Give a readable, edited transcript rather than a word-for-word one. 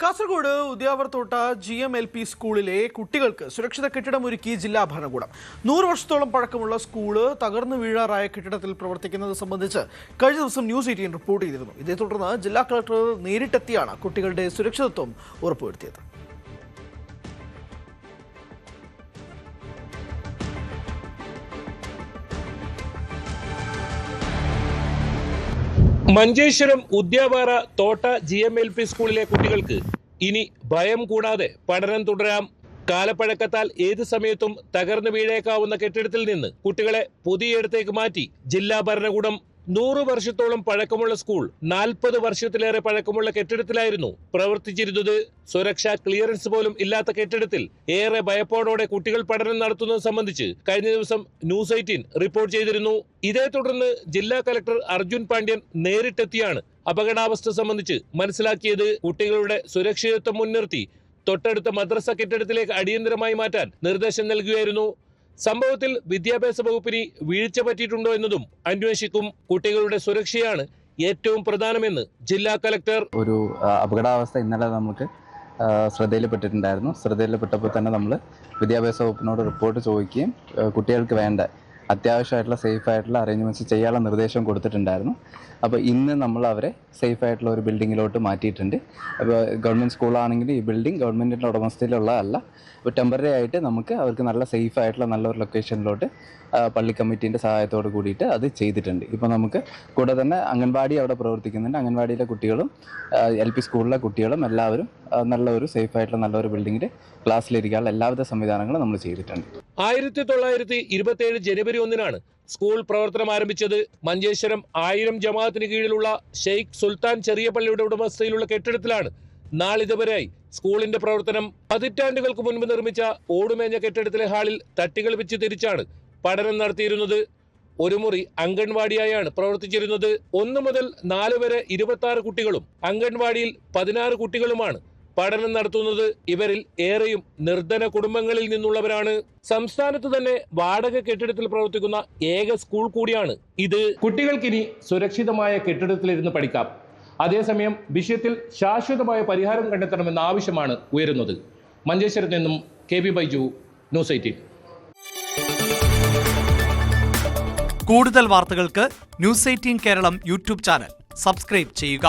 Kasaragod ഉദ്യാവർത്തോട്ട GMLP സ്കൂളിലെ കുട്ടികൾക്ക് സുരക്ഷിത കെട്ടിടമൊരുക്കി ജില്ലാ ഭരണകൂടം. 100 വർഷത്തോളം പഴക്കമുള്ള സ്കൂള് തകർന്നു വീഴാറായ കെട്ടിടത്തിൽ പ്രവർത്തിക്കുന്നത് സംബന്ധിച്ച് കഴിഞ്ഞ ദിവസം ന്യൂസ് 18 റിപ്പോർട്ട് ചെയ്തിരുന്നു. ഇതേ തുടർന്ന് ജില്ലാ കളക്ടർ നേരിട്ടെത്തിയാണ് കുട്ടികളുടെ സുരക്ഷിതത്വം ഉറപ്പുവരുത്തിയത്. മഞ്ചേശ്വരം ഉദ്യാപാറ തോട്ട GMLP സ്കൂളിലെ കുട്ടികൾക്ക് ഇനി ഭയം കൂടാതെ പഠനം തുടരാം. കാലപ്പഴക്കത്താൽ ഏത് സമയത്തും തകർന്നു വീഴേക്കാവുന്ന കെട്ടിടത്തിൽ നിന്ന് കുട്ടികളെ പുതിയയിടത്തേക്ക് മാറ്റി ജില്ലാ ഭരണകൂടം. 100 വർഷത്തോളം പഴക്കമുള്ള സ്കൂൾ 40 വർഷത്തിലേറെ പഴക്കമുള്ള കെട്ടിടത്തിലായിരുന്നു പ്രവർത്തിച്ചിരുന്നത്. സുരക്ഷാ ക്ലിയറൻസ് പോലും ഇല്ലാത്ത കെട്ടിടത്തിൽ ഏറെ ഭയപ്പാടോടെ കുട്ടികൾ പഠനം നടത്തുന്നത് സംബന്ധിച്ച് കഴിഞ്ഞ ദിവസം ന്യൂസ് 18 റിപ്പോർട്ട് ചെയ്തിരുന്നു. ഇതേ തുടർന്ന് ജില്ലാ കളക്ടർ അർജുൻ പാണ്ഡ്യൻ നേരിട്ടെത്തിയാണ് അപകടാവസ്ഥ സംബന്ധിച്ച് മനസ്സിലാക്കിയത്. കുട്ടികളുടെ സുരക്ഷിതത്വം മുൻനിർത്തി തൊട്ടടുത്ത മദ്രസ കെട്ടിടത്തിലേക്ക് അടിയന്തരമായി മാറ്റാൻ നിർദ്ദേശം നൽകുകയായിരുന്നു. സംഭവത്തിൽ വിദ്യാഭ്യാസ വകുപ്പിന് വീഴ്ച പറ്റിയിട്ടുണ്ടോ എന്നതും അന്വേഷിക്കും. കുട്ടികളുടെ സുരക്ഷയാണ് ഏറ്റവും പ്രധാനമെന്ന് ജില്ലാ കളക്ടർ. ഒരു അപകടാവസ്ഥ ഇന്നലെ നമുക്ക് ശ്രദ്ധയിൽപ്പെട്ടിട്ടുണ്ടായിരുന്നു. ശ്രദ്ധയിൽപ്പെട്ടപ്പോൾ തന്നെ നമ്മൾ വിദ്യാഭ്യാസ വകുപ്പിനോട് റിപ്പോർട്ട് ചോദിക്കുകയും കുട്ടികൾക്ക് വേണ്ട അത്യാവശ്യമായിട്ടുള്ള സേഫായിട്ടുള്ള അറേഞ്ച്മെൻറ്റ്സ് ചെയ്യാനുള്ള നിർദ്ദേശം കൊടുത്തിട്ടുണ്ടായിരുന്നു. അപ്പോൾ ഇന്ന് നമ്മൾ അവരെ സേഫായിട്ടുള്ള ഒരു ബിൽഡിങ്ങിലോട്ട് മാറ്റിയിട്ടുണ്ട്. അപ്പോൾ ഗവൺമെൻറ് സ്കൂളാണെങ്കിൽ ഈ ബിൽഡിംഗ് ഗവൺമെൻറ്റിൻ്റെ ഉടമസ്ഥയിലുള്ളതല്ല. അപ്പോൾ ടെമ്പററി ആയിട്ട് നമുക്ക് അവർക്ക് നല്ല സേഫായിട്ടുള്ള നല്ലൊരു ലൊക്കേഷനിലോട്ട് പള്ളി കമ്മിറ്റീൻ്റെ സഹായത്തോട് കൂടിയിട്ട് അത് ചെയ്തിട്ടുണ്ട്. ഇപ്പോൾ നമുക്ക് കൂടെ തന്നെ അംഗൻവാടി അവിടെ പ്രവർത്തിക്കുന്നുണ്ട്. അംഗൻവാടിയിലെ കുട്ടികളും LP സ്കൂളിലെ കുട്ടികളും എല്ലാവരും നല്ലൊരു സേഫായിട്ടുള്ള നല്ലൊരു ബിൽഡിങ്ങിൽ ക്ലാസ്സിലിരിക്കാനുള്ള എല്ലാവിധ സംവിധാനങ്ങളും നമ്മൾ ചെയ്തിട്ടുണ്ട്. 1927 ജനുവരി 1 സ്കൂൾ പ്രവർത്തനം ആരംഭിച്ചത്. മഞ്ചേശ്വരം 1000 ജമാഅത്തിന് കീഴിലുള്ള ഷെയ്ഖ് സുൽത്താൻ ചെറിയ പള്ളിയുടെ ഉടമസ്ഥയിലുള്ള കെട്ടിടത്തിലാണ് നാളിതുവരെയായി സ്കൂളിന്റെ പ്രവർത്തനം. പതിറ്റാണ്ടുകൾക്ക് മുൻപ് നിർമ്മിച്ച ഓടുമേഞ്ഞ കെട്ടിടത്തിലെ ഹാളിൽ തട്ടികൾ വെച്ച് തിരിച്ചാണ് പഠനം നടത്തിയിരുന്നത്. ഒരു മുറി അംഗൻവാടിയായാണ് പ്രവർത്തിച്ചിരുന്നത്. 1 മുതൽ 4 വരെ 26 കുട്ടികളും അംഗൻവാടിയിൽ 16 കുട്ടികളുമാണ് പഠനം നടത്തുന്നത്. ഇവരിൽ ഏറെയും നിർധന കുടുംബങ്ങളിൽ നിന്നുള്ളവരാണ്. സംസ്ഥാനത്ത് തന്നെ വാടക കെട്ടിടത്തിൽ പ്രവർത്തിക്കുന്ന ഏക സ്കൂൾ കൂടിയാണ് ഇത്. കുട്ടികൾക്കിനി സുരക്ഷിതമായ കെട്ടിടത്തിലിരുന്ന് പഠിക്കാം. അതേസമയം വിഷയത്തിൽ ശാശ്വതമായ പരിഹാരം കണ്ടെത്തണമെന്ന ആവശ്യമാണ് ഉയരുന്നത്. മഞ്ചേശ്വരത്ത് നിന്നും KB ബൈജു, ന്യൂസ് 18. കൂടുതൽ വാർത്തകൾക്ക് news 18 Keralam YouTube channel subscribe ചെയ്യുക.